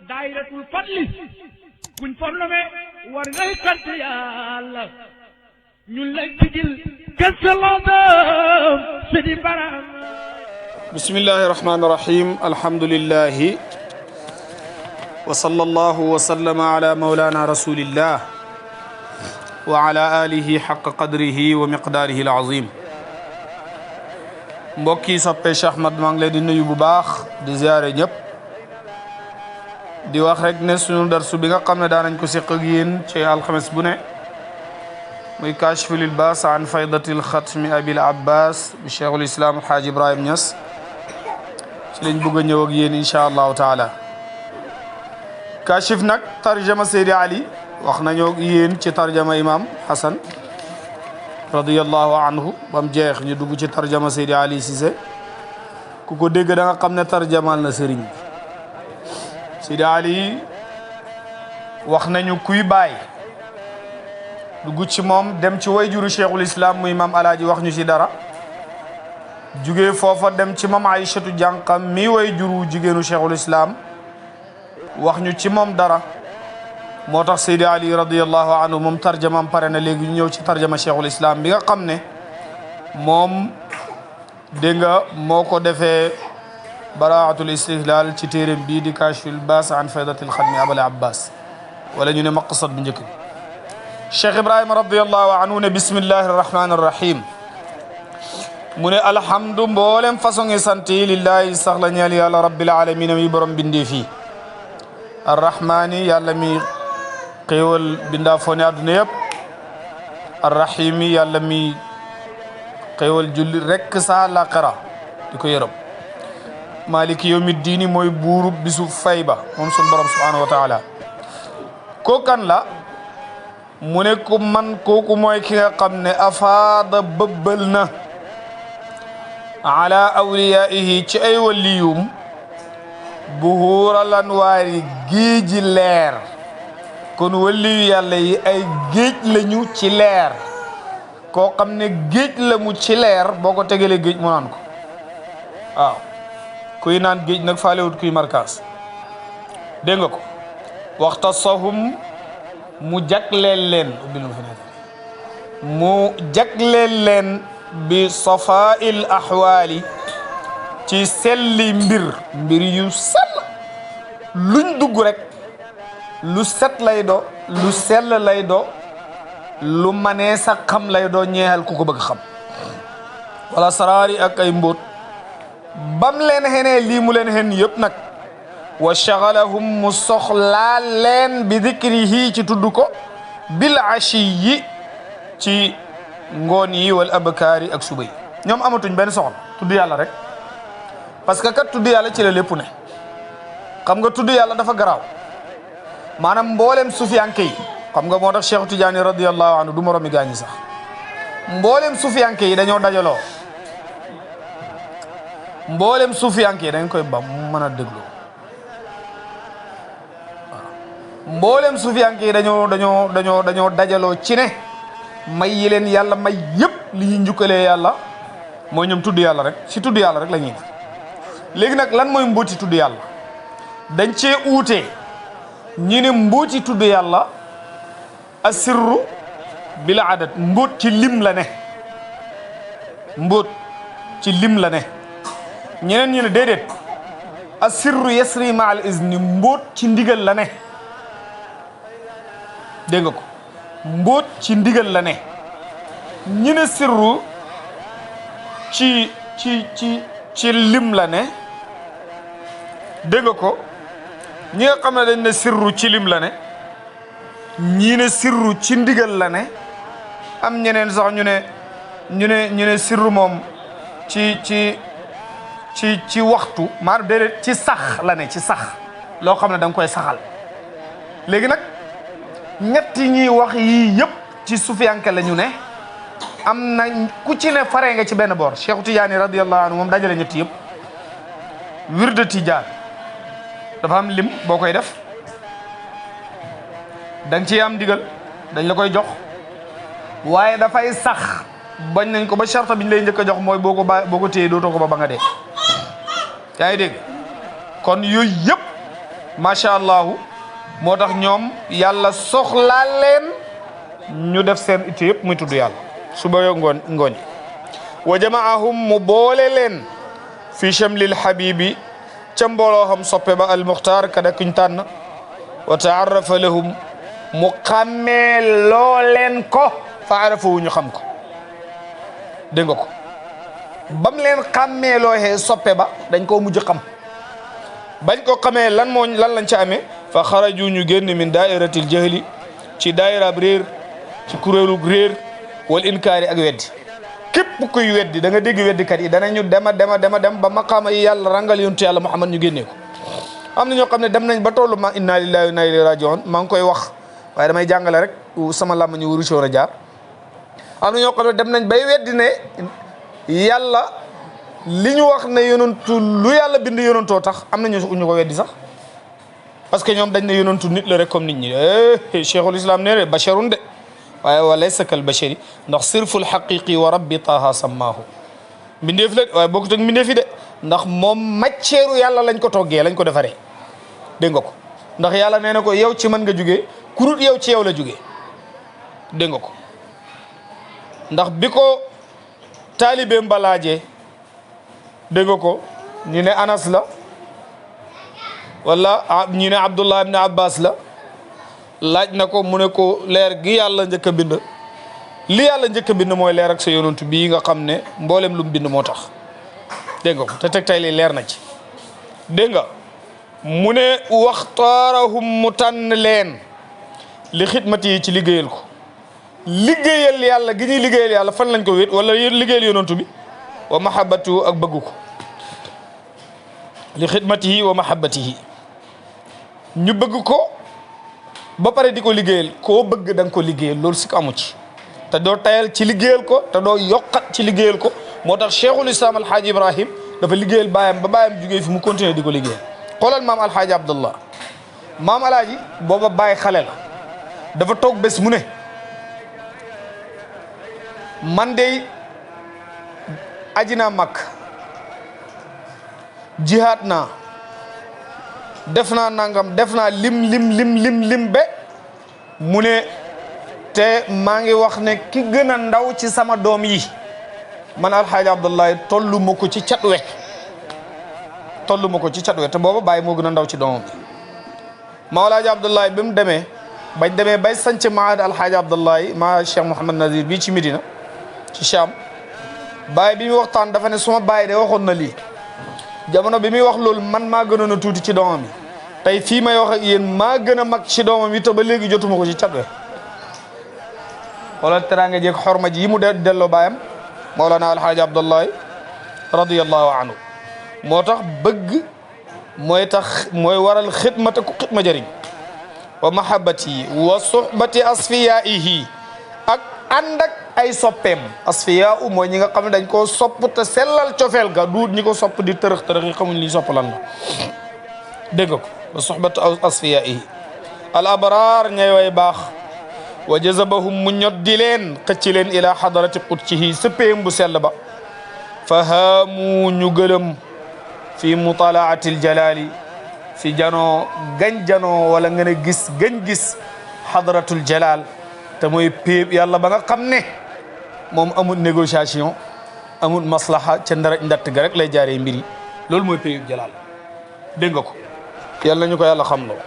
daayiratul fadli kuñ fornome war ngay sant yàlla ñun lay digil kësalaadam sidi baram. bismillahi rahmani rahim alhamdulillahi wa sallallahu wa sallama ala mawlana rasulillah wa ala alihi xaqa qadrihi wa miqdaarihi alazim. mbokk yi soppe Cheikh Ahmad maa ngi leen di nuyu bu baax di ziare ñëpp di wax rek ne sunu darsu bi nga xam ne daanañ ko seq ak yéen ci alxames bu ne muy kashfu lil baas an faydatil xatmi abil abbas bi cheikhul islam alhaaji Ibrahim Niass ci lañ bëgg a ñëw ak yéen incha allahu taala. kashif nag tarjama Seydi Ali wax nañoo ak yéen ci tarjama imam Hasan radiyallahu anhu bam jeex ñu dugg ci tarjama Seydi Ali Cissé ku ko dégg da nga xam ne tarjamal na sëriñ bi. Seydi Ali wax nañu kuy bàyyi dugg ci moom dem ci wayjuru cheikhul islam muy maam alaaji wax ñu ci dara jugee foofa dem ci maam Aïchatu jànqam mi wayjuru jigéenu cheikhul islam wax ñu ci moom dara moo tax Seydi Ali radiyallahu anhu moom tarjamaam pare na léegi ñu ñëw ci tarjama cheikhul islam bi nga xam ne moom dégg nga moo ko defee baraatul istihlal ci téeréem bii di kashful baas an faydatil xadmi abul abbas wala ñu ne maqsad bu njëkk bi. Cheikh Ibrahima radiyallahu anhu ne bismillahi rahmani rahim mu ne alhamdu mboolem façon ngi sant yi lillahi sax la ñeel yàlla rabbil alamin mi borom bindee fii arrahmani yàlla mi xéewal bindaa foo ne àdduna yëpp arrahimi yàlla mi xéewal julli rekk saa laqara di ko yërëm maliki yawmi diini mooy buuru bisu fay ba moom sun borom subhanahu wa taala. kookan la mu ne ku man kooku mooy ki nga xam ne afaada bëbbal na ala awliyaihi ci ay waliyum buhuural anwaari géeji leer kon waliyu yàlla yi ay géej lañu ci leer koo xam ne géej la mu ci leer boo ko tegalee géej mu naan ko waaw kuy naan géej nag faalewut kuy markaas dégg nga ko waxta sahum mu jagleel leen mu jagleel leen bi safail ahwaali ci selli mbir yu sell luñ dugg rek lu set lay do lu sell lay do lu manee sa xam lay do ñeexal ku ko bëgg xam wala saraari ak ay mbóot bam leen xenee lii mu leen xen yëpp nag wa shagalahum mu soxlaa leen bi dikrihi ci tudd ko bil ashiyi ci ngoon yi wal abkaari ak suba yi ñoom amatuñ benn soxla tudd yàlla rek parce que kat tudd yàlla ci la lépp ne xam nga tudd yàlla dafa garaaw maanaam mboolem sufiyanke yi xam nga moo tax Cheikh Tidiane radiyallahu anhu du moromi gaañi sax mboolem sufiyanke yi dañoo dajaloo mboolem sufiyanke yi dañ koy ba mu mën a déglu waaw mboolem sufiyanke yi dañoo dajaloo ci ne may yi leen yàlla may yëpp li ñuy njukkalee yàlla mooy ñoom tudd yàlla rek si tudd yàlla rek la ñuy ne léegi nag lan mooy mbóoti tudd yàlla dañ cee uutee ñi ne mbóoti tudd yàlla asirru bil adat mbóot ci lim la ne mbóot ci lim la ne ñeneen ñi ne déedéet asirru yasri ma al izni mbóot ci ndigal la ne dégg nga ko mbóot ci ndigal la ne ñi ne sirru ci lim la ne dégg nga ko ñi nga xam ne dañ ne sirru ci lim la ne ñii ne sirru ci ndigal la ne am ñeneen sax ñu ne sirru moom ci waxtu maanaam déedéet ci sax la ne ci sax loo xam ne da nga koy saxal léegi nag ñetti ñiy wax yii yëpp ci sufiyanke la ñu ne am na ku ci ne faree nga ci benn boor Cheikh Tidiane radiyallahu anhu moom dajale ñetti yëpp wirde Tijaan dafa am lim boo koy def da nga ciy am digal dañ la koy jox waaye dafay sax bañ nañ ko ba charte biñ lay njëkk a jox mooy boo ko téye dootoo ko ba nga dee yaa ngi dégg kon yooyu yëpp macha allahu moo tax ñoom yàlla soxlaa leen ñu def seen itte yëpp muy tudd yàlla suba yoo ngooñ wa jamaahum mu boole leen fi chamlil habibi ca mbooloo xam soppe ba al muxtaar kada kuñ tànn wa taarrafa lahum mu xàmmee loo leen ko fa arafa wu ñu xam ko dégg nga ko bam leen xàmmee loo xee soppe ba dañ koo mujj xam bañ ko xamee lan lañ ci amee fa xaraju ñu génn min daairatil jahli ci daairab réer ci kuréelu réer wal inkaari ak weddi képp kuy weddi da nga dégg weddikat yi danañu dem ba maqaama yi yàlla rangal yontu yàlla Muhammad ñu génnee ko am na ñoo xam ne dem nañ ba tollu ma inna lillahi wa inna ilayhi rajiun maa ngi koy wax waaye damay jàngale rek sama làmb ñu wuru si woon a jaar am na ñoo xam ne dem nañ bay weddi ne yàlla li ñu wax ne yonantu lu yàlla bind yonantoo tax am na ñu ko weddi sax parce que ñoom dañ ne yonantu nit la rek comme nit ñi cheikhul islam nee ne basharun de waaye wa laysa kal bashari ndax sirful haqiqi wa rabbi taha sammaahu mbindeef la waaye bokkut ak mbindeef yi de ndax moom matière yàlla lañ ko toggee lañ ko defaree dégg nga ko ndax yàlla nee na ko yow ci mën nga jugee kurut yow ci yow la jugee dégg nga ko ndax bi ko taalibeem ba laajee dégg nga ko ñu ne Anas la wala ñu ne Abdullah ibn Abbas la laaj na ko mu ne ko leer gi yàlla njëkk a bind li yàlla njëkk a bind mooy leer ak sa yonantu bii nga xam ne mboolem lu mu bind moo tax dégg nga ko te teg tay li leer na ci dégg nga mu ne waxtaarahum mu tànn leen li xidmati yi ci liggéeyal ko liggéeyal yàlla gi ñuy liggéeyal yàlla fan lañ ko wét wala liggéeyal yonantu bi wa mahabbatu ak bëgg ko li xidmatihi wa mahabbatihi ñu bëgg ko ba pare di ko liggéeyal koo bëgg da nga ko liggéeyal loolu si ko amu ci te doo tayal ci liggéeyal ko te doo yokkat ci liggéeyal ko moo tax cheikhul islam alhaaji ibrahim dafa liggéeyal baayam ba baayam jugee fi mu continuer di ko liggéeyal xoolal maam alhaaji abdullah maam alhaaji booba bàyyi xale la dafa toog bés mu ne man de aji naa mag jihaat naa def naa nangam def naa lim be mu ne te maa ngi wax ne ki gën a ndaw ci sama doom yi man alxaaji abdullahi tollu ma ko ci catwe te booba bàyyi moo gën a ndaw ci doomam bi ma alxaaji abdullahi bi mu demee bay sanc maad alxaaji abdullahi ma cheikh mouhamad nazir bii ci Medina ci Cham bàyyi bi muy waxtaan dafa ne suma bàyyi de waxoon na lii jamono bi muy wax loolu man maa gënoon a tuuti ci doomam yi tey fii may wax ak yéen maa gën a mag ci doomam yi te ba léegi jotuma ko ci catwe wala teraanga jeeg xorma ji yi mu delloo baayam Mawlana alhaaji Abdullahi radiyallahu anhu moo tax bëgg mooy waral xidmata ku xidma jëriñ wa mahabbati wa suhbati asfiyaihi ak ànd ak ay soppeem asfiya u mooy ñi nga xam ne dañ koo sopp te sellal cofeel ga duut ñi ko sopp di tërëx yi xamuñ li sopp lan la dégg nga ko wa sohbatu asfiyaihi al abrar ñay way baax wa jazabahum mu ñoddi leen xëcc leen ila hadarati qudsihi sëppeem bu sell ba fahamu ñu gëlëm fi mutalaati al jalali si janoo gañ janoo wala nga ne gis gañ gis hadratul jalal te mooy péeb yàlla ba nga xam ne moom amul négociation amul maslaha ca ndaraj ndatt ga rek lay jaaree mbir yi loolu mooy péeb jalal dégg nga ko yàlla ñu ko yàlla xam loo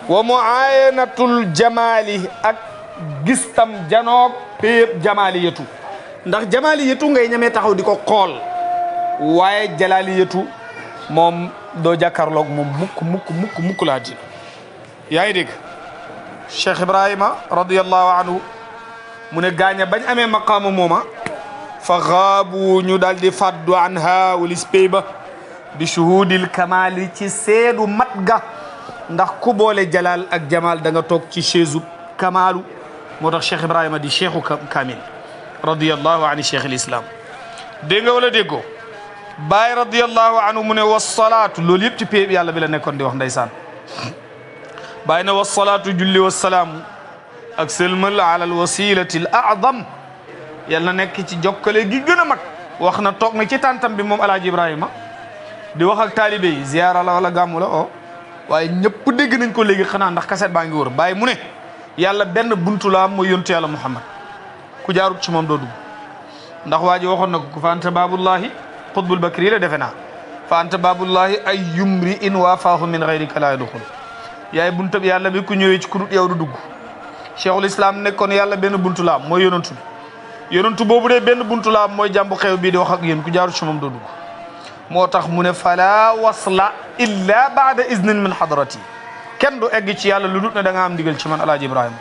wa muayanatul jamali ak gis tam janoog péeb jamali yetu ndax jamali yetu ngay ñamee taxaw di ko xool waaye jalali yetu moom doo jàkkaarloog moom mukk laa dina yaa ngi dégg Cheikh Ibrahima radiyallahu anhu mu ne gaaña bañ amee maqaama mooma fa xaabu ñu daal di faddu anha walis pay ba bi shuhudil kamali ci seedu mat ga ndax ku boole jalal ak jamal da nga toog ci chaise kamalu moo tax Cheikh Ibrahima di cheikhu kamil radiyallahu anhu cheikh al islam dégg nga wala déggoo Baay radiyallahu anhu mu ne wasalaatu loolu yëpp ci pay bi yàlla bi la nekkoon di wax ndeysaan Baay na wasalaatu julli wasalaamu ak sëlmal ala al wasilati al a'zam yàlla na nekk ci jokkale gi gën a mag wax na toog na ci tàntam bi moom alaaji Ibrahima di wax ak taalibe yi ziyaara la wala gàmmu la waaye ñëpp dégg nañ ko léegi xanaa ndax kaset baa ngi wër bàyyi mu ne yàlla benn buntu la am mooy yontu yàlla Muhammad ku jaarut ci moom doo dugg ndax waa ji waxoon na ko fa anta baabullahi xutbul bakri la defe naa fa anta baabullahi ay yumri in waafaahu min gayrika laa yadxul yaay buntab yàlla bi ku ñëwee ci ku dut yow du dugg cheikhul islam nekkoon yàlla benn buntu la am mooy yonantu bi yonantu boobu dee benn buntu la am mooy jàmbu xew bii di wax ak yéen ku jaarut ci moom doo dugg moo tax mu ne fala wasla illa baada iznin min hadrati kenn du egg ci yàlla lu dut ne da nga am ndigal ci man alaaji ibrahima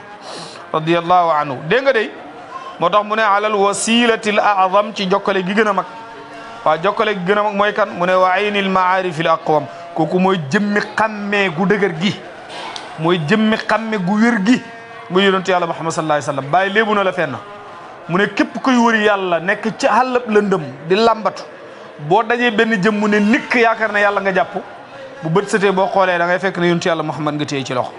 radiyallahu anhu dégg nga day moo tax mu ne alal wasilati l azam ci jokkale gi gën a mag waaw jokkale gi gën a mag mooy kan mu ne wa aynil maarifi l aqwam kooku mooy jëmmi xammee gu dëgër gi mooy jëmmi xamme gu wér gi mu yonentu yàlla muhammad sallallahu alayhi wa sallam bàyyi léebu na la fenn mu ne képp koy wëri yàlla nekk ci xàllab lëndëm di lambatu boo dajee benn jëm mu ne nikk yaakaar ne yàlla nga jàpp bu bët setee boo xoolee da ngay fekk ne yonentu yàlla muhammad nga téye ci loxo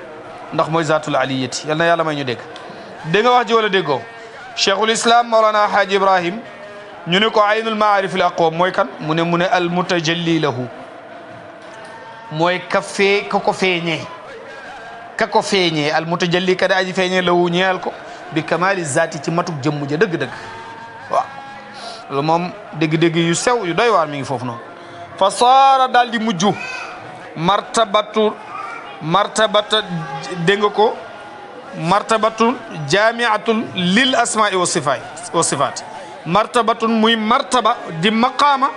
ndax mooy zaatul aliyati yal na yàlla may ñu dégg dégg nga wax ji wala déggoo cheikhul islam maolana haaji ibrahim ñu ne ko aynul maarif al aqwam mooy kan mu ne al mutajalli lahu mooy ka ko feeñee al mutajalli kada aji feeñee lahu ñeel ko bi kamali zaati ci matuk jëmm ja dëgg-dëgg waaw loolu moom dégg-dégg yu sew yu doy waar mi ngi foofu noonu fa saara daal di mujj martabata dégg nga ko martabatun jamiatun lil asmaai wa sifaat martabatun muy martaba di maqaama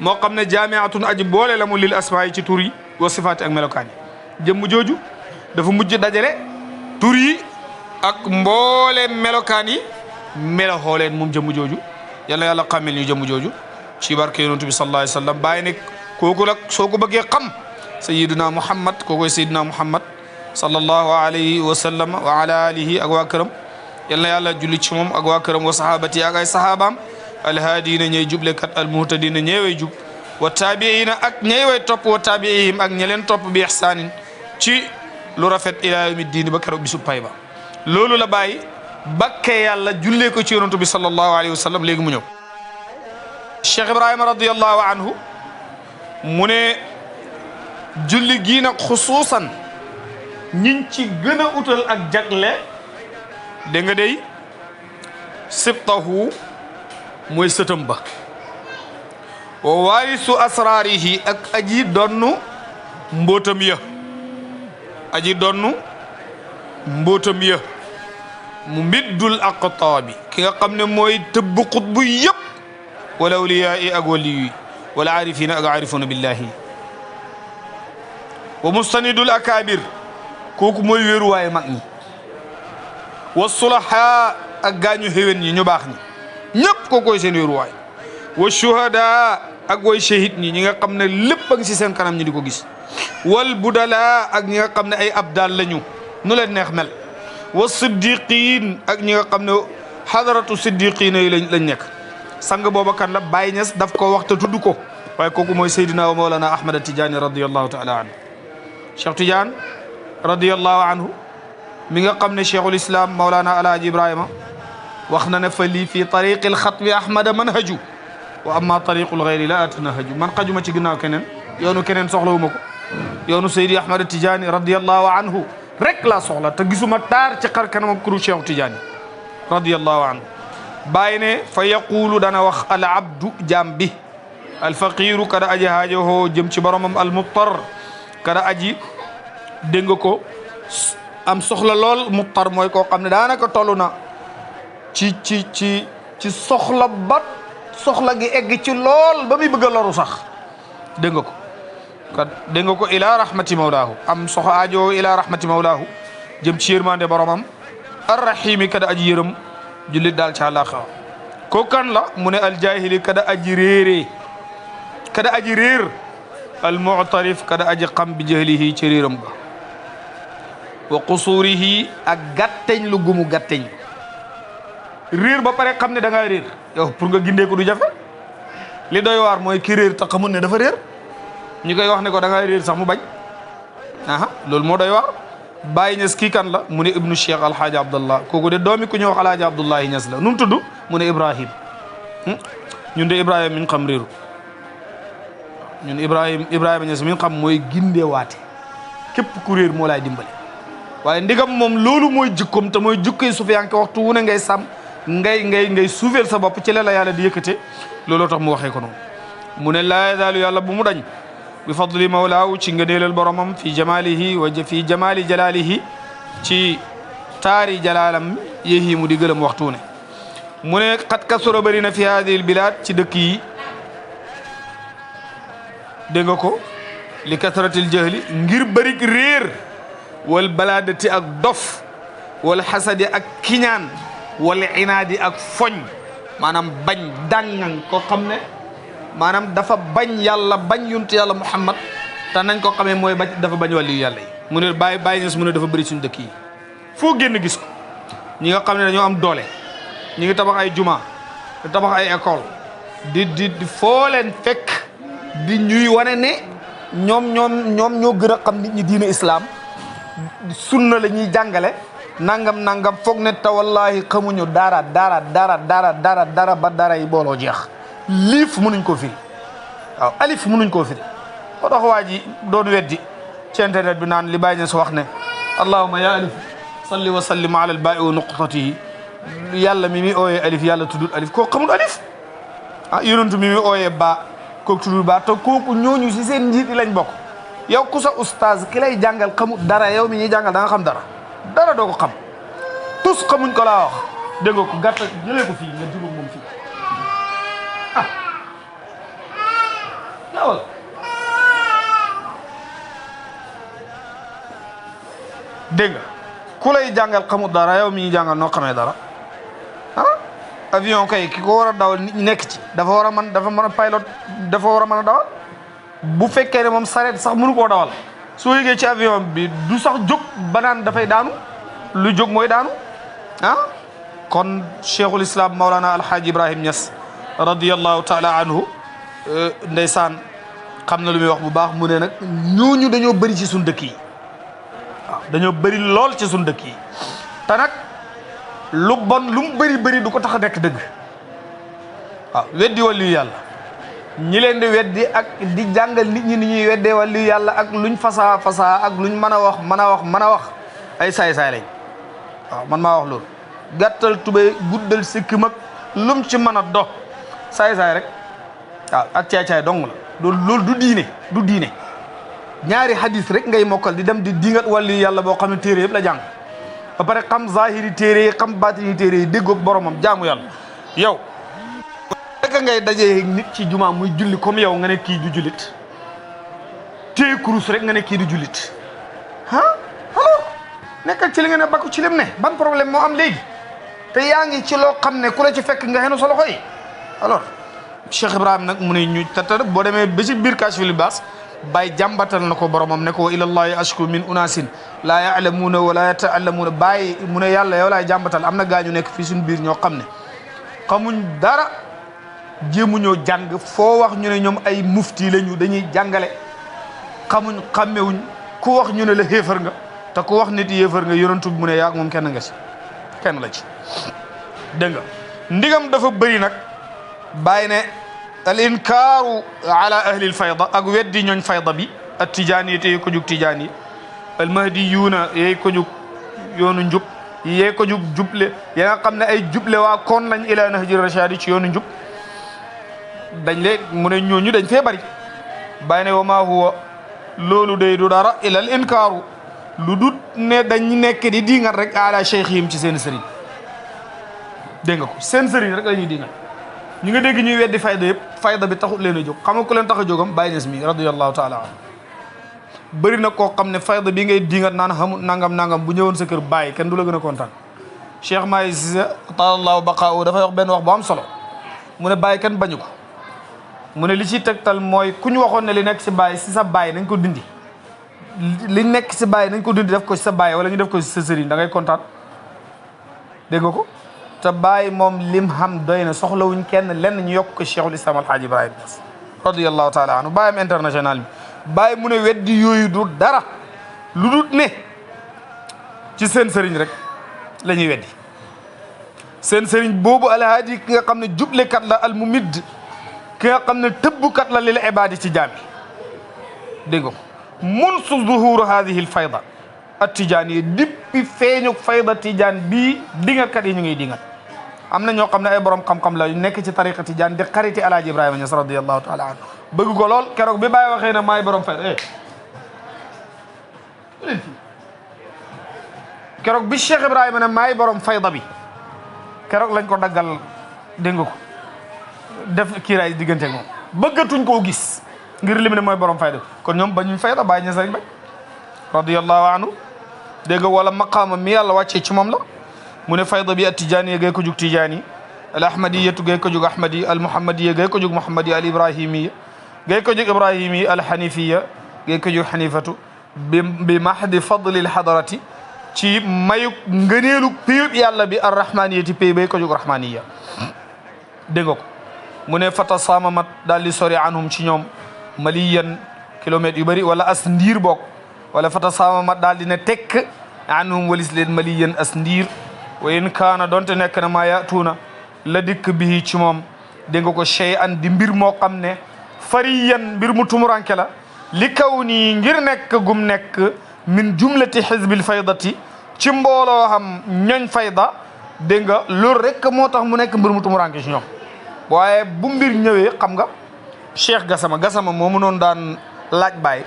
moo xam ne jamiatun aji boole la mu lil asmaai ci tur yi wa sifaati ak melokaan yi jëmm jooju dafa mujj dajale tur yi ak mboole melokaan yi meloo leen moom jëmm jooju yal na yàlla xamel ñu jëmm jooju ci barke yonent bi sallallahu alayhi wa sallam bàyyi ne kooku nag soo ko bëggee xam sayyiduna muhammad kookoy sayyiduna muhammad sallallahu alayhi wa sallam wa ala alihi ak waa këram yal na yàlla julli ci moom ak waa këram wa sahabati ak ay sahabaam alhaadina ñey jublekat almuhtadina ñeewey jub wa taabiina ak ñeewey topp wa taabiihim ak ñe leen topp bi ihsaanin ci lu rafet ila yawmi diini ba keroog bisu pay ba loolu la bàyyi bakke yàlla jullee ko ci yonantu bi sallallahu alayhi wa sallam léegi mu ñëw cheikh ibrahima radiyallahu anhu mu ne julli gii nag xusuusan ñiñ ci gën a utal ak jagle dégg nga day sibtahu mooy sëtam ba wa waarisu asraarihi ak aji donnu mbootam ya mu mbiddul aqtaabi ki nga xam ne mooy tëbb xutbu yëpp wala awliyaa yi ak waliyu yi wala aarifina ak aarifuna billahi wa mustanidul akabir kooku mooy wéeruwaay mag ñi wa sulaha ak gaañu xéwén ñi ñu baax ñi ñëpp kookoy seen wéeruwaay wa shuhada ak way shahid ñi nga xam ne lépp a ngi si seen kanam ñi di ko gis wal budala ak ñi nga xam ne ay abdal lañu nu leen neex mel wa siddiqin ak ñi nga xam ne xadaratu siddiqina yi lañ nekk sang booba kan la Baye Niass daf ko wax te tudd ko waaye kooku mooy Seydina wa Mawlana Ahmad Tidiane radiyallahu taala anhu Cheikh Tidiane radiyallahu anhu mi nga xam ne cheikhul islam Mawlana Alaaji Ibrahima wax na ne fa lii fi tariqil xatmi ahmada manhaju wa amma tariqul gayri la atanahaju man xajuma ci ginnaaw keneen yoonu keneen soxlawuma ko yoonu Seydi Ahmad Tidiane radiyallahu anhu rek laa soxla te gisuma taar ci xar kanam kuru Cheikh Tidiane radiyallahu anhu bàyyi ne fa yaqulu dana wax al abdu jaam bi al faqiru kada aji haajoho jëm ci boromam al muttar kada aji dégg nga ko am soxla lool muttar mooy koo xam ne daanaka toll na ci soxla ba soxla gi egg ci lool ba muy bëgg a loru sax dégg nga ko kat dégg nga ko ila rahmati mawlaahu am soxla aajo ila rahmati mawlaahu jëm ci yërmande boromam arrahimi kada aji yërëm jullit daal ci àllaaxira ko kan la mu ne aljahili kada aji réeree kada aji réer almu'tarif kada aji xam bi jahlihi ci réeram ga wa qusuurihi ak gàtteñ lu gumu gàtteñ réer ba pare xam ne da ngaa réer yow pour nga gindee ko du jafe li doy waar mooy ki réer te xamul ne dafa réer ñu koy wax ne ko da ngaa réer sax mu bañ aha loolu moo doy waar Baye Niass kii kan la mu ne ibnu Cheikh Alhaaji Abdallah kooku de doomi ku ñuy wax Alhaaji Abdullahi Niass la nu mu tudd mu ne Ibrahim ñun de Ibrahima mi ñu xam réeru ñun Ibrahima Niass mi ñu xam mooy gindeewaate képp ku réer moo laay dimbale waaye ndigam moom loolu mooy jikkoom te mooy jikkoy sufiyanke waxtu wu ne ngay sàmm ngay suufeel sa bopp ci la la yàlla di yëkkate looloo tax mu waxee ko noonu mu ne laa yazaalu yàlla bu mu dañ bi fadli mawlaahu ci ngëneelal boromam fi jamalihi wa fi jamali jalalihi ci taari jalaalam yéhi mu di gëlëm waxtu ne mu ne xat kasura bëri na fi hadihi l bilad ci dëkk yi dégg nga ko li kasratil jahli ngir bërik réer wal baladati ak dof wal xasadi ak kiñaan wala inaadi ak foñ maanaam bañ dàngan koo xam ne maanaam dafa bañ yàlla bañ yuntu yàlla Muhammad te nañ ko xamee mooy dafa bañ wàllu yàlla yi mu ne bàyyi ñes mu ne dafa bëri suñu dëkk yi foo génn gis ko ñi nga xam ne dañoo am doole ñi ngi tabax ay juma di tabax ay école di foo leen fekk di ñuy wane ne ñoom ñoo gën a xam nit ñi diine islam sunna la ñuy jàngale nangam foog ne te wallahi xamuñu dara ba dara yi booloo jeex liif mënuñ koo firi waaw alif mënuñ koo firi moo tax waa ji doon weddi ci internet bi naan li bàyyi ne su wax ne allahumma ya alif salli wa sallim ala al baai wa nuqtatihi yàlla mi muy ooyee alif yàlla tuddul alif kooku xamul alif yonentu mi muy ooyee baa kooku tuddul baa te kooku ñooñu si seen njiit yi lañ bokk yow ku sa oustaz ki lay jàngal xamul dara yow mi ñuy jàngal da nga xam dara doo ko xam tous xamuñ ko laa wax dégg nga ko gàtt jëlee ko fii nga jubóog moom fii ñawal dégg nga ku lay jàngal xamul dara yow mi ñuy jàngal noo xamee dara avion kay ki ko war a dawal nit ñi nekk ci dafa war a mën pilot dafa war a mën a dawal bu fekkee ne moom sareet sax mënu koo dawal soo yëgee ci avion bi du sax jóg ba naan dafay daanu lu jóg mooy daanu kon cheikhul islam maulana alhaaji ibrahim Niass radiyallahu taala anhu ndeysaan xam na lu muy wax bu baax mu ne nag ñooñu dañoo bëri ci suñ dëkk yi waaw dañoo bëri lool ci suñ dëkk yi te nag lu bon lu mu bëri du ko tax a nekk dëgg waaw weddi wàllu yàlla ñi leen di weddi ak di jàngal nit ñi ni ñuy weddee wàllu yàlla ak luñ fasaa ak luñ mën a wax ay saay-saay lañ waaw man maa wax loolu gàttal tubéy guddal sikki mag lum ci mën a dox saay-saay rek waaw ak caay-caay dong la loolu du diine ñaari hadis rek ngay mokkal di dem di dingat wàllu yàlla boo xam ne téere yëpp la jàng ba pare xam zahiri téere yi xam baatini téere yi déggoog boromam jaamu yàlla yow rek ngay dajee nit ci juma muy julli comme yow nga ne kii du jullit téye kurus rek nga ne kii du jullit alors nekkal ci li nga ne bakku ci lim ne ban problème moo am léegi te yaa ngi ci loo xam ne ku la ci fekk nga xenu sa loxo yi alors Cheikh Ibrahim nag mu ne ñu tata boo demee ba ci biir Kashful Libaas Baay jàmbatal na ko boromam ne ko wa ilallahi ashku min unasin laa yaalamuuna wala yataallamuuna Baay mu ne yàlla yow laay jàmbatal am na gaañu nekk fii suñu biir ñoo xam ne xamuñ dara jéemuñoo jàng foo wax ñu ne ñoom ay mufti lañu dañuy jàngale xammewuñ ku wax ñu ne la xéefar nga te ku wax nit yéefar nga yonentu bi mu ne yaag moom kenn nga ci kenn la ci dégg nga ndigam dafa bëri nag Baay ne al inkaaru ala ahli al fayda ak weddi ñooñ fayda bi at tijaani te yee ko jug tijaani al mahdiyuuna yee ko jug yoonu njub yee ko jug juble ya nga xam ne ay juble waa koon lañ ila nahji rashadi ci yoonu njub dañ lee mu ne ñooñu dañ fee bari Baay ne wa maa huwa loolu day du dara ila al inkaaru lu dut ne dañ nekk di diingat rek ala cheikhihim ci seen sëriñ dégg nga ko seen sëriñ rek la ñuy diingat ñi nga dégg ñuy weddi fayda yëpp fayda bi taxut leen a jóg xam nga ku leen tax a jógam Baay Ñas mi radiyallahu taala anhu bëri na koo xam ne fayda bi ngay diingat naan xamul nangam bu ñëwoon sa kër Baay kenn du la gën a kontaan Cheikh Mahi Cissé talallahu baqaahu dafay wax benn wax bu am solo mu ne Baay kenn bañu ko mu ne li ci tegtal mooy ku ñu waxoon ne li nekk si Baay si sa Baay nañ ko dindi li nekk si Baay nañ ko dindi def ko si sa Baay wala ñu def ko si sa sëriñ da ngay kontaan dégg nga ko te Baay moom lim xam doy na soxlawuñ kenn lenn ñu yokk ko Cheikhul Islam Alhaaji Ibrahima Niass radiyallahu taala anhu Baayam international bi Baay mu ne weddi yooyu du dara lu dul ne ci seen sëriñ rek la ñuy weddi seen sëriñ boobu alhaadi ki nga xam ne jublekat la al mumidd ki nga xam ne tëbbkat la lil ibaadi ci jaam yi dégg nga munsu zuhuru hadihi lfayda attijaaniya dippi feeñu fayda tijaan bii dingatkat yi ñu ngi dingat am na ñoo xam ne ay borom xam-xam la nekk ci tariqa tijaan di xariti alaaji Ibrahima Ñas radiyallahu taala anhu bëgg ko lool keroog bi Baay waxee ne maay borom fayda keroog bi Cheikh Ibrahima ne maay borom fayda bi keroog lañ ko daggal dégg nga ko def kiiraay diggante ak moom bëggatuñ koo gis ngir lim ne mooy borom fayda kon ñoom bañuñ fayda Baay Ñas rek bañ radiyallahu anhu dégg nga wala maqaama mi yàlla wàccee ci moom la mu ne fayda bi attijaaniya gay ko jug tijaani al ahmadiyatu gay ko jug ahmadi al muhammadiya gay ko jug muhammadi al ibrahimiya gay ko jug ibrahimi al hanifiya gay ko jug hanifatu bi mahdi fadlil hadarati ci mayu ngëneelu péyub yàlla bi ar rahmaniyati péy bay ko jug rahmaniya dégg nga ko mu ne fata samamat daal di sori anhum ci ñoom maliyan kilomètres yu bëri wala as ndiir boog wala fata samamat daal di ne tekk anhum walis leen maliyan as ndiir wa in kaana donte nekk na maa yatuuna la dikk bii ci moom dégg nga ko chey an di mbir moo xam ne fariyan mbir mu tumuranke la li kaw nii ngir nekk gum nekk min jumlati xizbil faydati ci mbooloo xam ñoñ fayda dégg nga loolu rek moo tax mu nekk mbir mu tumuranke ci ñoom waaye bu mbir ñëwee xam nga Cheikh Gassama moomu noonu daan laaj Baay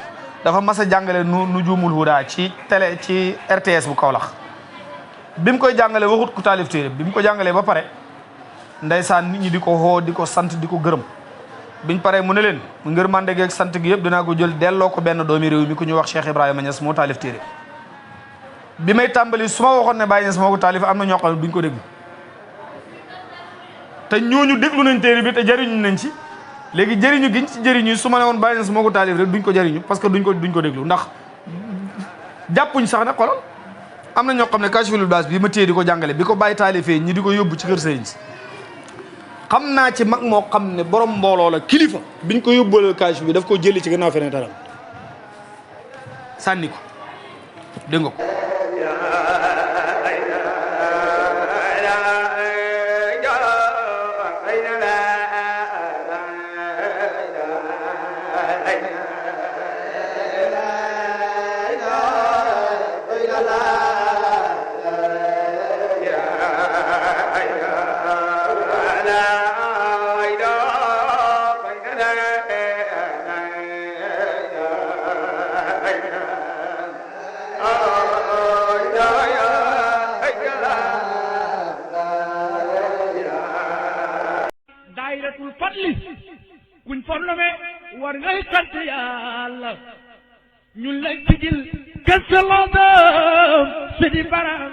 dafa mas a jàngale nu juumul huda ci télé ci RTS bu Kaolack bi mu koy jàngalee waxut ku taalif téere bi mu ko jàngalee ba pare ndeysaan nit ñi di ko xoo di ko sant di ko gërëm biñ paree mu ne leen ngir mande geeg sant gi yëpp dinaa ko jël delloo ko benn doomi réew mi ku ñuy wax Cheikh Ibrahima Niass moo taalif téere bi may tàmbali su ma waxoon ne Baye Niass moo ko taalif am na ñoo xam ne duñ ko déglu te ñooñu déglu nañ téere bi te jëriñu nañ ci léegi jëriñu giñ ci jëriñu su ma ne woon Baye Niass moo ko taalif rek duñ ko jëriñu parce que duñ ko déglu ndax jàppuñ sax ne xoolal am na ñoo xam ne Kashiful Ilbaas bi ma téye di ko jàngale bi ko bàyyi taalifee ñi di ko yóbbu ci kër sëriñ si xam naa ci mag moo xam ne borom mbooloo la kilifa biñ ko yóbbuwal Kashif bi daf ko jëli ci gannaaw feneen taram sànni ko dégg nga ko kuñ fornome war ngay sant yàlla ñun lay tigil gëstaloodam si di baram